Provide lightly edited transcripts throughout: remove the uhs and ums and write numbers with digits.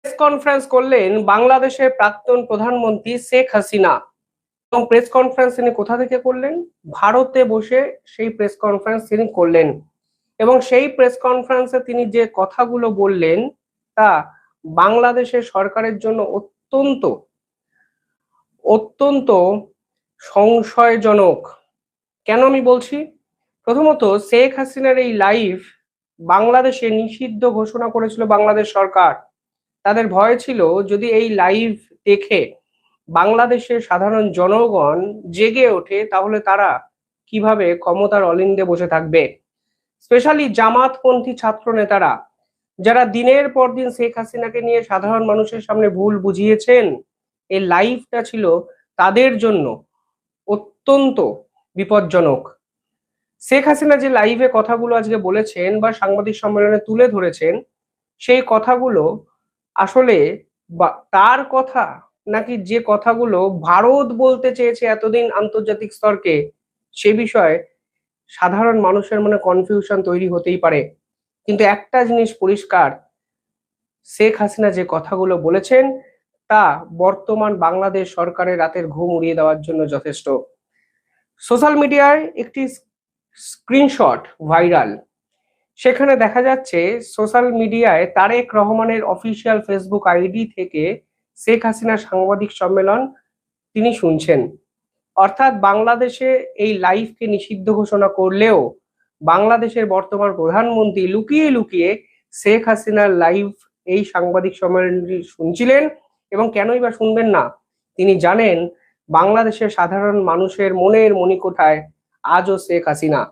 Press conference করলেন বাংলাদেশের প্রাক্তন প্রধানমন্ত্রী শেখ হাসিনা। এবং প্রেস কনফারেন্স তিনি কোথা থেকে করলেন? ভারতে বসে সেই প্রেস কনফারেন্স তিনি করলেন। এবং সেই প্রেস কনফারেন্সে তিনি যে কথাগুলো বললেন তা বাংলাদেশের সরকারের জন্য অত্যন্ত অত্যন্ত সংশয়জনক। কেন আমি বলছি? প্রথমত, শেখ হাসিনার এই লাইভ বাংলাদেশে নিষিদ্ধ ঘোষণা করেছিল বাংলাদেশ সরকার। তাদের ভয় ছিল যদি এই লাইভ দেখে বাংলাদেশের সাধারণ জনগণ জেগে ওঠে তাহলে তারা কিভাবে ক্ষমতার অলিন্দে বসে থাকবে। স্পেশালি জামাতপন্থী ছাত্র নেতারা যারা দিনের পর দিন শেখ হাসিনাকে নিয়ে সাধারণ মানুষের সামনে ভুল বুঝিয়েছেন, এই লাইভটা ছিল তাদের জন্য অত্যন্ত বিপজ্জনক। শেখ হাসিনা যে লাইভে কথাগুলো আজকে বলেছেন বা সাংবাদিক সম্মেলনে তুলে ধরেছেন, সেই কথাগুলো আসলে তার কথা নাকি যে কথাগুলো ভারত বলতে চেয়েছে এতদিন আন্তর্জাতিক স্তরকে, সে বিষয়ে সাধারণ মানুষের মনে কনফিউশন তৈরি হতেই পারে। কিন্তু একটা জিনিস পরিষ্কার, শেখ হাসিনা যে কথাগুলো বলেছেন তা বর্তমান বাংলাদেশ সরকারের রাতের ঘুম উড়িয়ে দেওয়ার জন্য যথেষ্ট। সোশ্যাল মিডিয়ায় একটি স্ক্রিনশট ভাইরাল। সেখানে দেখা যাচ্ছে সোশ্যাল মিডিয়ায় তারেক রহমানের অফিসিয়াল ফেসবুক আইডি থেকে শেখ হাসিনা সাংবাদিক সম্মেলন তিনি শুনছেন। অর্থাৎ বাংলাদেশে এই লাইভকে নিষিদ্ধ ঘোষণা করলেও বাংলাদেশের বর্তমান প্রধানমন্ত্রী লুকিয়ে লুকিয়ে শেখ হাসিনার লাইভ এই সাংবাদিক সম্মেলনটি শুনছিলেন। এবং কেনই বা শুনবেন না? তিনি জানেন বাংলাদেশের সাধারণ মানুষের মনের মণিকোঠায় আজও শেখ হাসিনা।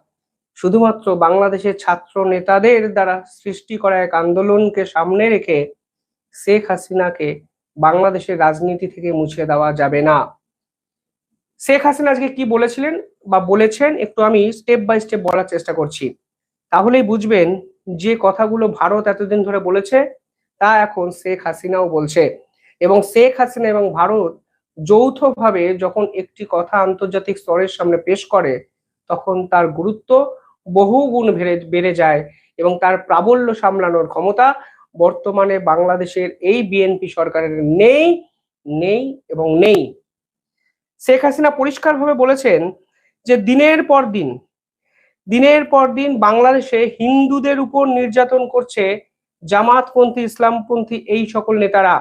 শুধুমাত্র বাংলাদেশের ছাত্র নেতাদের দ্বারা সৃষ্টি করা এক আন্দোলনকে সামনে রেখে শেখ হাসিনাকে বাংলাদেশের রাজনীতি থেকে মুছে দেওয়া যাবে না। শেখ হাসিনা আজকে কি বলেছিলেন বা বলেছেন একটু আমি স্টেপ বাই স্টেপ বলার চেষ্টা করছি, তাহলেই বুঝবেন যে কথাগুলো ভারত এতদিন ধরে বলেছে তা এখন শেখ হাসিনাও বলছে। এবং শেখ হাসিনা এবং ভারত যৌথভাবে যখন একটি কথা আন্তর্জাতিক স্তরের সামনে পেশ করে তখন তার গুরুত্ব বহু গুণ বেড়ে যায় এবং তার প্রাবল্য সামলানোর ক্ষমতা বর্তমানে বাংলাদেশের এই বিএনপি সরকারের নেই নেই এবং নেই। শেখ হাসিনা পরিষ্কারভাবে বলেছেন যে দিনের পর দিন বাংলাদেশে হিন্দুদের উপর নির্যাতন করছে জামাতপন্থী ইসলামপন্থী এই সকল নেতারা।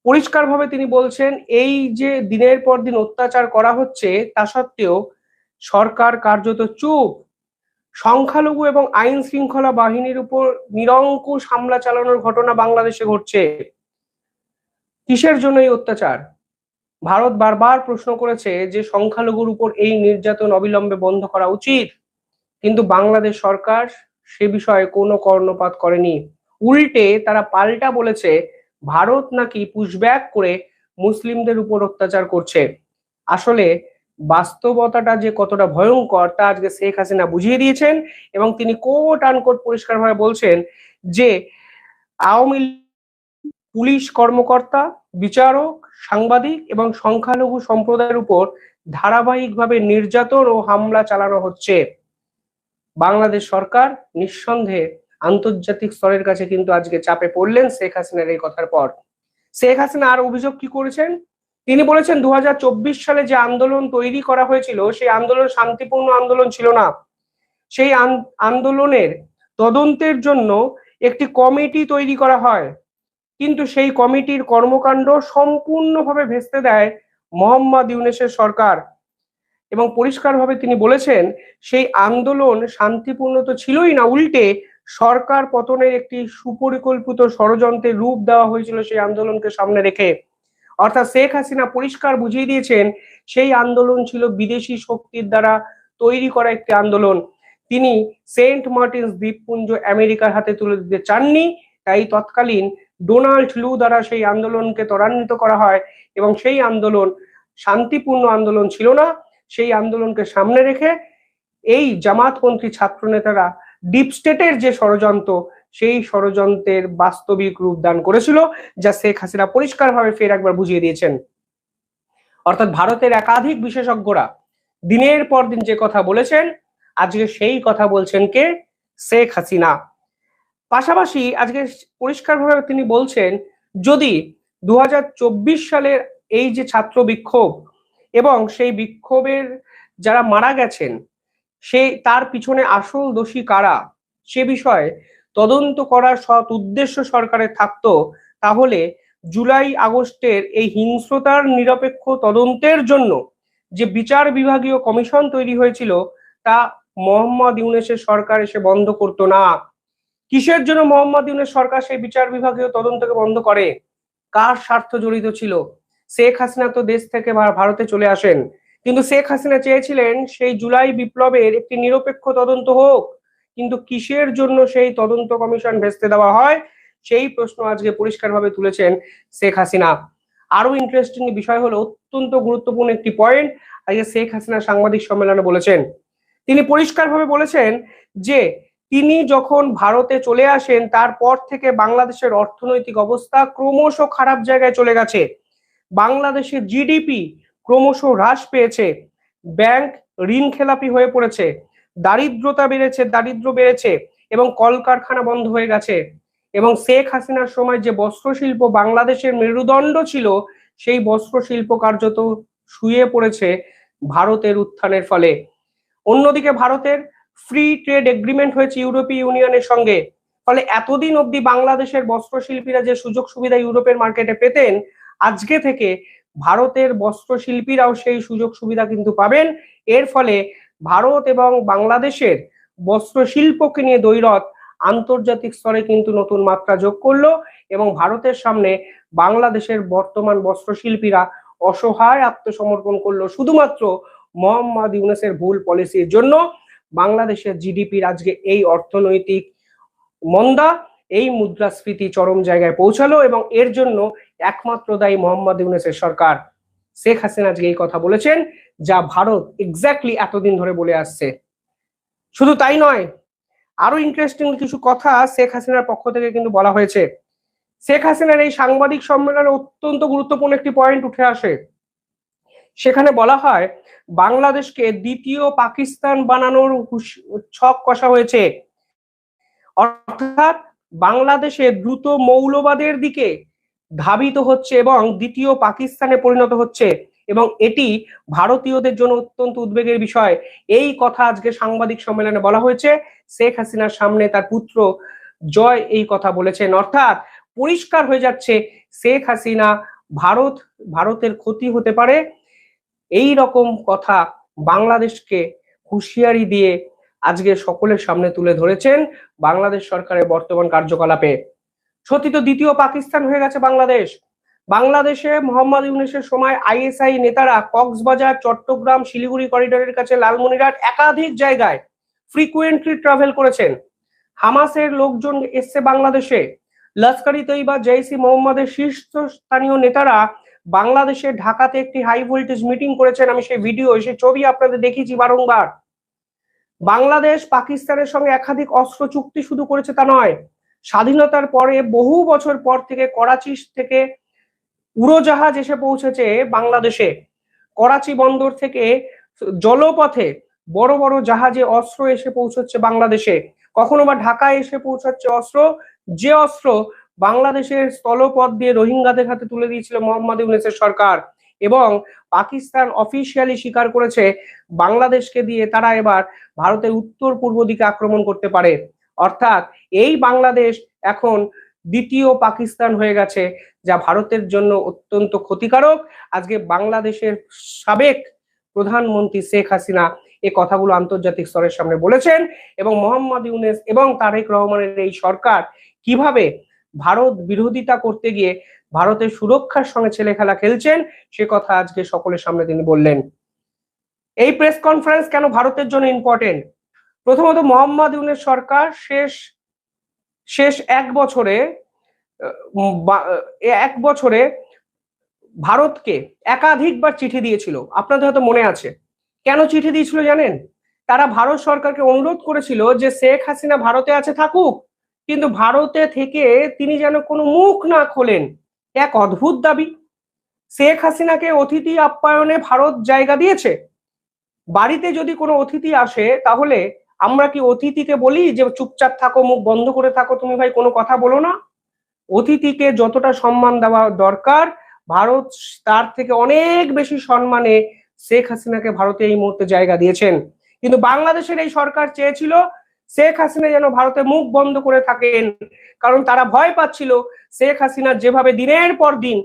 পরিষ্কারভাবে তিনি বলছেন এই যে দিনের পর দিন অত্যাচার করা হচ্ছে তা সত্ত্বেও সরকার কার্যত চুপ। সংখ্যালঘু এবং আইন শৃঙ্খলা বাহিনীর উপর নিরঙ্কুশ হামলা চালানোর ঘটনা বাংলাদেশে ঘটছে। কিসের জন্য এই অত্যাচার? ভারত বারবার প্রশ্ন করেছে যে সংখ্যালঘুর উপর এই নির্যাতন অবিলম্বে বন্ধ করা উচিত, কিন্তু বাংলাদেশ সরকার সে বিষয়ে কোনো কর্ণপাত করেনি। উল্টে তারা পাল্টা বলেছে ভারত নাকি পুশব্যাক করে মুসলিমদের উপর অত্যাচার করছে। আসলে বাস্তবতাটা যে কতটা ভয়ঙ্কর তা আজকে শেখ হাসিনা বুঝিয়ে দিয়েছেন এবং তিনি কোট আনকোট পরিষ্কারভাবে বলছেন যে আওয়ামী পুলিশ কর্মকর্তা, বিচারক, সাংবাদিক এবং সংখ্যালঘু সম্প্রদায়ের উপর ধারাবাহিকভাবে নির্যাতন ও হামলা চালানো হচ্ছে। বাংলাদেশ সরকার নিঃসন্দেহে আন্তর্জাতিক স্তরের কাছে কিন্তু আজকে চাপে পড়লেন শেখ হাসিনার এই কথার পর। শেখ হাসিনা আর অভিযোগ কি করেছেন? তিনি বলেছেন 2024 সালে যে আন্দোলন তৈরি করা হয়েছিল সেই আন্দোলন শান্তিপূর্ণ আন্দোলন ছিল না। সেই আন্দোলনের তদন্তের জন্য একটি কমিটি তৈরি করা হয়, কিন্তু সেই কমিটির কর্মকাণ্ড সম্পূর্ণভাবে ভেস্তে দেয় মোহাম্মদ ইউনূসের সরকার। এবং পরিষ্কারভাবে তিনি বলেছেন সেই আন্দোলন শান্তিপূর্ণ তো ছিলই না, উল্টে সরকার পতনের একটি সুপরিকল্পিত ষড়যন্ত্রের রূপ দেওয়া হয়েছিল সেই আন্দোলনকে সামনে রেখে। অর্থাৎ শেখ হাসিনা পরিষ্কার বুঝিয়ে দিয়েছেন সেই আন্দোলন ছিল বিদেশি শক্তির দ্বারা তৈরি করা একটি আন্দোলন। তিনি সেন্ট মার্টিনস দ্বীপপুঞ্জ আমেরিকার হাতে তুলে দিতে চাননি, তাই তৎকালীন ডোনাল্ড লু দ্বারা সেই আন্দোলনকে ত্বরান্বিত করা হয় এবং সেই আন্দোলন শান্তিপূর্ণ আন্দোলন ছিল না। সেই আন্দোলনকে সামনে রেখে এই জামাতপন্থী ছাত্র নেতারা ডিপ স্টেটের যে ষড়যন্ত্র সেই ষড়যন্ত্রের বাস্তবিক রূপ দান করেছিল, যা শেখ হাসিনা পরিষ্কারভাবে ফের একবার বুঝিয়ে দিয়েছেন। অর্থাৎ ভারতের একাধিক বিশেষজ্ঞরা দিনের পর দিন যে কথা বলেছেন আজকে সেই কথা বলছেন কে? শেখ হাসিনা। পাশাপাশি আজকে পরিষ্কারভাবে তিনি বলছেন, যদি 2024 সালের এই যে ছাত্র বিক্ষোভ এবং সেই বিক্ষোভের যারা মারা গেছেন সেই তার পিছনে আসল দোষী কারা সে বিষয়ে তদন্ত করার সৎ উদ্দেশ্য সরকারের থাকতো, তাহলে জুলাই আগস্টের এই হিংস্রতার নিরপেক্ষ তদন্তের জন্য যে বিচার বিভাগীয় কমিশন তৈরি হয়েছিল তা মোহাম্মদ ইউনূসের সরকার এসে বন্ধ করতো না। কিসের জন্য মোহাম্মদ ইউনূস সরকার সেই বিচার বিভাগীয় তদন্তকে বন্ধ করে? কার স্বার্থ জড়িত ছিল? শেখ হাসিনা তো দেশ থেকে ভারতে চলে আসেন, কিন্তু শেখ হাসিনা চেয়েছিলেন সেই জুলাই বিপ্লবের একটি নিরপেক্ষ তদন্ত হোক, কিন্তু কিসের জন্য সেই তদন্ত কমিশন ভেস্তে দেওয়া হয় সেই প্রশ্ন আজকে পরিষ্কারভাবে তুলেছেন শেখ হাসিনা। আরো ইন্টারেস্টিং বিষয় হলো, অত্যন্ত গুরুত্বপূর্ণ একটি পয়েন্ট আজকে শেখ হাসিনা সাংবাদিক সম্মেলনে বলেছেন। তিনি পরিষ্কারভাবে বলেছেন যে তিনি যখন ভারতে চলে আসেন তারপর থেকে বাংলাদেশের অর্থনৈতিক অবস্থা ক্রমশ খারাপ জায়গায় চলে গেছে। বাংলাদেশের জিডিপি ক্রমশ হ্রাস পেয়েছে, ব্যাংক ঋণ খেলাপি হয়ে পড়েছে, দারিদ্র বেড়েছে এবং কলকারখানা বন্ধ হয়ে গেছে। এবং শেখ হাসিনার সময় যে বস্ত্র শিল্প বাংলাদেশের মেরুদণ্ড ছিল সেই বস্ত্র শিল্প কার্যত শুয়ে পড়েছে ভারতের উত্থানের ফলে। অন্যদিকে ভারতের ফ্রি ট্রেড এগ্রিমেন্ট হয়েছে ইউরোপীয় ইউনিয়নের সঙ্গে, ফলে এতদিন অবধি বাংলাদেশের বস্ত্রশিল্পীরা যে সুযোগ সুবিধা ইউরোপের মার্কেটে পেতেন, আজকে থেকে ভারতের বস্ত্রশিল্পীরাও সেই সুযোগ সুবিধা কিন্তু পাবেন। এর ফলে ভারত এবং বাংলাদেশের বস্ত্রশিল্পকে নিয়ে দ্বৈরথ আন্তর্জাতিক স্তরে কিন্তু নতুন মাত্রা যোগ করলো এবং ভারতের সামনে বাংলাদেশের বর্তমান বস্ত্রশিল্পীরা অসহায় আত্মসমর্পণ করলো শুধুমাত্র মোহাম্মদ ইউনূসের ভুল পলিসির জন্য। বাংলাদেশের জিডিপির আজকে এই অর্থনৈতিক মন্দা, এই মুদ্রাস্ফীতি চরম জায়গায় পৌঁছালো এবং এর জন্য একমাত্র দায়ী মোহাম্মদ ইউনূসের সরকার। শেখ হাসিনা আজকে এই কথা বলেছেন যা ভারত এক্স্যাক্টলি এতদিন ধরে বলে আসছে। শুধু তাই নয়, আরো ইন্টারেস্টিং কিছু কথা শেখ হাসিনার পক্ষ থেকে কিন্তু বলা হয়েছে। শেখ হাসিনার এই সাংবাদিক সম্মেলনে অত্যন্ত গুরুত্বপূর্ণ একটি পয়েন্ট উঠে আসে। সেখানে বলা হয় বাংলাদেশকে দ্বিতীয় পাকিস্তান বানানোর ছক কষা হয়েছে, অর্থাৎ বাংলাদেশে দ্রুত মৌলবাদের দিকে ধাবিত হচ্ছে এবং দ্বিতীয় পাকিস্তানে পরিণত হচ্ছে এবং এটি ভারতীয়দের জন্য অত্যন্ত উদ্বেগের বিষয়। এই কথা আজকে সাংবাদিক সম্মেলনে বলা হয়েছে। শেখ হাসিনার সামনে তার পুত্র জয় এই কথা বলেছেন, অর্থাৎ পরিষ্কার হয়ে যাচ্ছে শেখ হাসিনা ভারতের ক্ষতি হতে পারে এই রকম কথা বাংলাদেশকে হুঁশিয়ারি দিয়ে আজকে সকলের সামনে তুলে ধরেছেন বাংলাদেশ সরকারের বর্তমান কার্যকলাপে। সত্যি তো দ্বিতীয় পাকিস্তান হয়ে গেছে বাংলাদেশ। বাংলাদেশে মোহাম্মদ ইউনূসের সময় আইএসআই নেতারা কক্সবাজার, চট্টগ্রাম, শিলিগুড়ি করিডোরের কাছে লালমনিরহাট একাধিক জায়গায় ফ্রিকুয়েন্টলি ট্রাভেল করেছেন। হামাসের লোকজন এসছে বাংলাদেশে, লস্করি তৈবা, জৈশি মোহাম্মদের শীর্ষস্থানীয় নেতারা বাংলাদেশে ঢাকাতে একটি হাই ভোল্টেজ মিটিং করেছেন। আমি সেই ভিডিও সেই ছবি আপনাদের দেখিয়েছি বারংবার। বাংলাদেশ পাকিস্তানের সঙ্গে একাধিক অস্ত্র চুক্তি শুধু করেছে তা নয়, স্বাধীনতার পরে বহু বছর পর থেকে করাচি থেকে উড়োজাহাজ এসে পৌঁছেছে বাংলাদেশে। করাচি বন্দর থেকে জলপথে বড় বড় জাহাজে অস্ত্র এসে পৌঁছচ্ছে বাংলাদেশে, কখনো বা ঢাকায় এসে পৌঁছাচ্ছে অস্ত্র, যে অস্ত্র বাংলাদেশের স্থলপথ দিয়ে রোহিঙ্গাদের হাতে তুলে দিয়েছিল মোহাম্মদ ইউনূসের সরকার। এবং পাকিস্তান অফিসিয়ালি স্বীকার করেছে বাংলাদেশকে দিয়ে তারা এবার ভারতের উত্তর পূর্ব দিকে আক্রমণ করতে পারে। অর্থাৎ এই বাংলাদেশ এখন দ্বিতীয় পাকিস্তান হয়ে গেছে, যা ভারতের জন্য অত্যন্ত ক্ষতিকারক। আজকে বাংলাদেশের সাবেক প্রধানমন্ত্রী শেখ হাসিনা এই কথাগুলো আন্তর্জাতিক স্তরের সামনে বলেছেন এবং মোহাম্মদ ইউনূস এবং তারেক রহমানের এই সরকার কিভাবে ভারত বিরোধিতা করতে গিয়ে ভারতের সুরক্ষার সঙ্গে ছেলে খেলা খেলছেন সে কথা আজকে সকলের সামনে তিনি বললেন। এই প্রেস কনফারেন্স কেন ভারতের জন্য ইম্পর্টেন্ট? প্রথমত, মোহাম্মদ ইউনূস সরকার শেষ এক বছরে ভারতকে একাধিকবার চিঠি দিয়েছিল। আপনাদের হয়তো মনে আছে কেন চিঠি দিয়েছিল জানেন? তারা ভারত সরকারকে অনুরোধ করেছিল যে শেখ হাসিনা ভারতে আছে থাকুক, কিন্তু ভারতে থেকে তিনি যেন কোনো মুখ না খোলেন। এক অদ্ভুত দাবি। শেখ হাসিনাকে অতিথি আপ্যায়নে ভারত জায়গা দিয়েছে। বাড়িতে যদি কোনো অতিথি আসে তাহলে আমরা কি অতিথিকে বলি যে চুপচাপ থাকো, মুখ বন্ধ করে থাকো, তুমি ভাই কোনো কথা বলো না? অতিথিকে যতটা সম্মান দেওয়া দরকার, ভারত তার থেকে অনেক বেশি সম্মানে শেখ হাসিনাকে ভারতে এই মুহূর্তে জায়গা দিয়েছেন। কিন্তু বাংলাদেশের এই সরকার চেয়েছিল শেখ হাসিনা যেন ভারতে মুখ বন্ধ করে থাকেন, কারণ তারা ভয় পাচ্ছিল শেখ হাসিনা যেভাবে দিনের পর দিন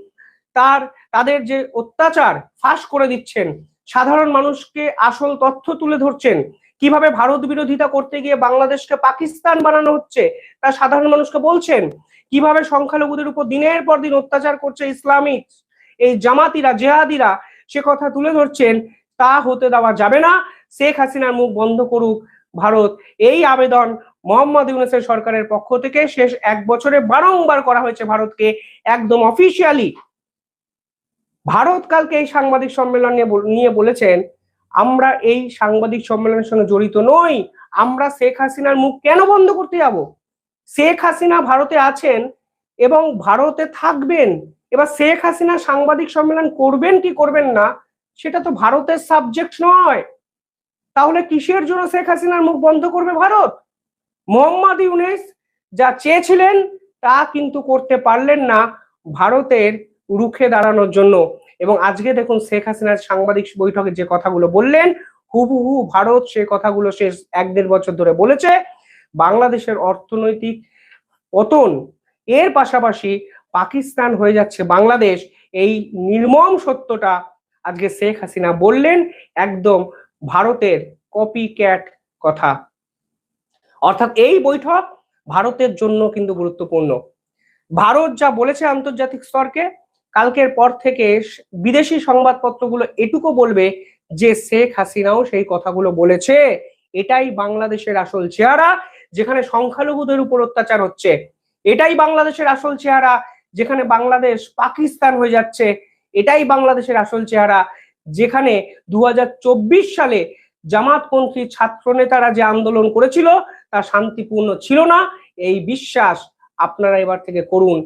তাদের যে অত্যাচার ফাঁস করে দিচ্ছেন, সাধারণ মানুষকে আসল তথ্য তুলে ধরছেন, কিভাবে ভারত বিরোধিতা করতে গিয়ে বাংলাদেশকে পাকিস্তান বানানো হচ্ছে তা সাধারণ মানুষকে বলছেন, কিভাবে সংখ্যালঘুদের উপর দিনের পর দিন অত্যাচার করছে ইসলামিক এই জামাতিরা, জেহাদিরা, সে কথা তুলে ধরছেন। তা হতে দেওয়া যাবে না, শেখ হাসিনার মুখ বন্ধ করুক ভারত। এই আবেদন মোহাম্মদ ইউনূসের সরকারের পক্ষ থেকে শেষ 1 বছরে বারংবার করা হয়েছে ভারতকে, একদম অফিসিয়ালি। ভারত কালকে এই সাংবাদিক সম্মেলন নিয়ে বলেছেন, আমরা এই সাংবাদিক সম্মেলনের সঙ্গে জড়িত নই, আমরা শেখ হাসিনার মুখ কেন বন্ধ করতে যাব? শেখ হাসিনা ভারতে আছেন এবং ভারতে থাকবেন। এবার শেখ হাসিনা সাংবাদিক সম্মেলন করবেন কি করবেন না সেটা তো ভারতের সাবজেক্ট নয়। তাহলে কিসের জন্য শেখ হাসিনার মুখ বন্ধ করবে ভারত? মোহাম্মদ ইউনূস যা চেয়েছিলেন তা কিন্তু করতে পারলেন না ভারতের রুখে দাঁড়ানোর জন্য। এবং আজকে দেখুন শেখ হাসিনার সাংবাদিক বৈঠকে যে কথাগুলো বললেন, হুবহু ভারত সে কথাগুলো শেষ 1-1.5 বছর ধরে বলেছে। বাংলাদেশের অর্থনৈতিক পতন, এর পাশাপাশি পাকিস্তান হয়ে যাচ্ছে বাংলাদেশ, এই নির্মম সত্যটা আজকে শেখ হাসিনা বললেন, একদম ভারতের কপি ক্যাট কথা। অর্থাৎ এই বৈঠক ভারতের জন্য কিন্তু গুরুত্বপূর্ণ। ভারত যা বলেছে আন্তর্জাতিক স্তরকে, কালকের পর থেকে বিদেশি সংবাদপত্রগুলো এটুকু বলবে যে শেখ হাসিনাও সেই কথাগুলো বলেছে। এটাই বাংলাদেশের আসল চেহারা, যেখানে সংখ্যালঘুদের উপর অত্যাচার হচ্ছে। এটাই বাংলাদেশের আসল চেহারা, যেখানে বাংলাদেশ পাকিস্তান হয়ে যাচ্ছে। এটাই বাংলাদেশের আসল চেহারা, যেখানে 2024 সালে জামাতপন্থী ছাত্র নেতারা যে আন্দোলন করেছিল তা শান্তিপূর্ণ ছিল না। এই বিশ্বাস আপনারা এবার থেকে করুন,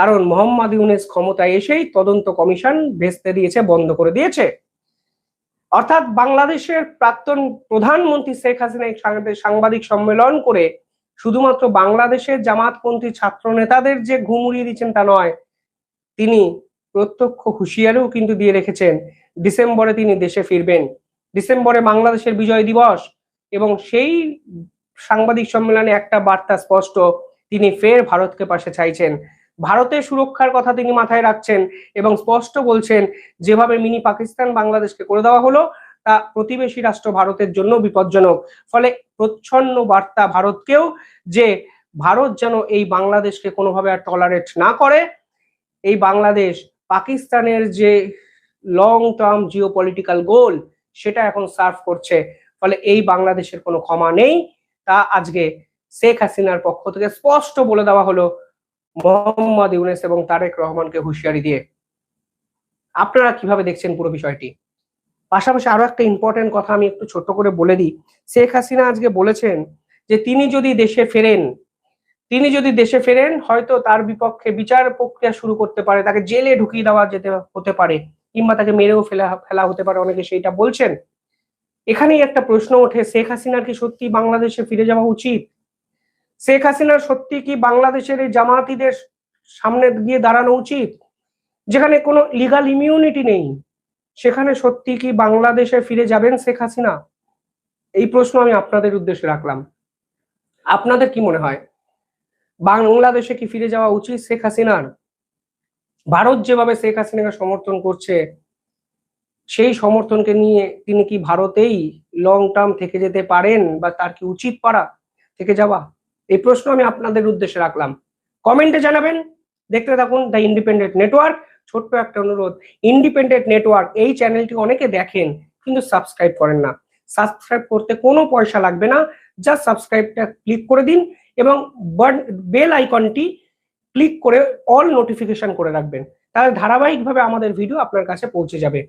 কারণ মোহাম্মদ ইউনূস ক্ষমতায় এসেই তদন্ত কমিশন ভেস্তে দিয়েছে, বন্ধ করে দিয়েছে। অর্থাৎ বাংলাদেশের প্রাক্তন প্রধানমন্ত্রী শেখ হাসিনা সাংবাদিক সম্মেলন করে শুধুমাত্র বাংলাদেশের জামাতপন্থী ছাত্র নেতাদের যে ঘুম উড়িয়ে দিচ্ছেন তা নয়, তিনি প্রত্যক্ষ হুঁশিয়ারিও কিন্তু দিয়ে রেখেছেন ডিসেম্বরে তিনি দেশে ফিরবেন। ডিসেম্বরে বাংলাদেশের বিজয় দিবস, এবং সেই সাংবাদিক সম্মেলনে একটা বার্তা স্পষ্ট, তিনি ফের ভারতকে পাশে চাইছেন। ভারতের সুরক্ষার কথা তিনি মাথায় রাখছেন এবং স্পষ্ট বলছেন যেভাবে মিনি পাকিস্তান বাংলাদেশকে করে দেওয়া হলো তা প্রতিবেশী রাষ্ট্র ভারতের জন্য বিপজ্জনক। ফলে প্রচ্ছন্ন বার্তা ভারতকেও যে ভারত যেন এই বাংলাদেশকে কোনোভাবে আর টলারেট না করে। এই বাংলাদেশ পাকিস্তানের যে লং টার্ম জিওপলিটিক্যাল গোল সেটা এখন সার্ভ করছে। ফলে এই বাংলাদেশের কোনো ক্ষমা নেই, তা আজকে শেখ হাসিনার পক্ষ থেকে স্পষ্ট বলে দেওয়া হলো মোহাম্মদ ইউনূস এবং তারেক রহমানকে হুঁশিয়ারি দিয়ে। আপনারা কিভাবে দেখছেন পুরো বিষয়টি? পাশাপাশি আরো একটা ইম্পর্টেন্ট কথা আমি একটু ছোট করে বলে দিই। শেখ হাসিনা আজকে বলেছেন যে তিনি যদি দেশে ফেরেন হয়তো তার বিপক্ষে বিচার প্রক্রিয়া শুরু করতে পারে, তাকে জেলে ঢুকিয়ে দেওয়া হতে পারে, কিংবা তাকে মেরেও ফেলা হতে পারে, অনেকে সেইটা বলছেন। এখানেই একটা প্রশ্ন ওঠে, শেখ হাসিনার কি সত্যি বাংলাদেশে ফিরে যাওয়া উচিত? শেখ হাসিনার সত্যি কি বাংলাদেশের এই জামাতিদের সামনে গিয়ে দাঁড়ানো উচিত, যেখানে কোনো লিগাল ইমিউনিটি নেই? সেখানে সত্যি কি বাংলাদেশে ফিরে যাবেন শেখ হাসিনা? এই প্রশ্ন আমি আপনাদের উদ্দেশ্যে রাখলাম। আপনাদের কি মনে হয়, বাংলাদেশে কি ফিরে যাওয়া উচিত শেখ হাসিনার? ভারত যেভাবে শেখ হাসিনাকে সমর্থন করছে, সেই সমর্থনকে নিয়ে তিনি কি ভারতেই লং টার্ম থেকে যেতে পারেন, বা তার কি উচিত থেকে যাওয়া? এই প্রশ্ন আমি আপনাদের উদ্দেশ্যে রাখলাম, কমেন্টে জানাবেন। দেখতে থাকুন দ্য ইন্ডিপেন্ডেন্ট নেটওয়ার্ক। ছোট্ট একটা অনুরোধ, ইন্ডিপেন্ডেন্ট নেটওয়ার্ক এই চ্যানেলটি অনেকে দেখেন কিন্তু সাবস্ক্রাইব করেন না। সাবস্ক্রাইব করতে কোনো পয়সা লাগবে না, জাস্ট সাবস্ক্রাইবটা ক্লিক করে দিন এবং বেল আইকনটি ক্লিক করে অল নোটিফিকেশন করে রাখবেন, তাহলে ধারাবাহিকভাবে আমাদের ভিডিও আপনার কাছে পৌঁছে যাবে।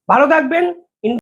ভালো থাকবেন,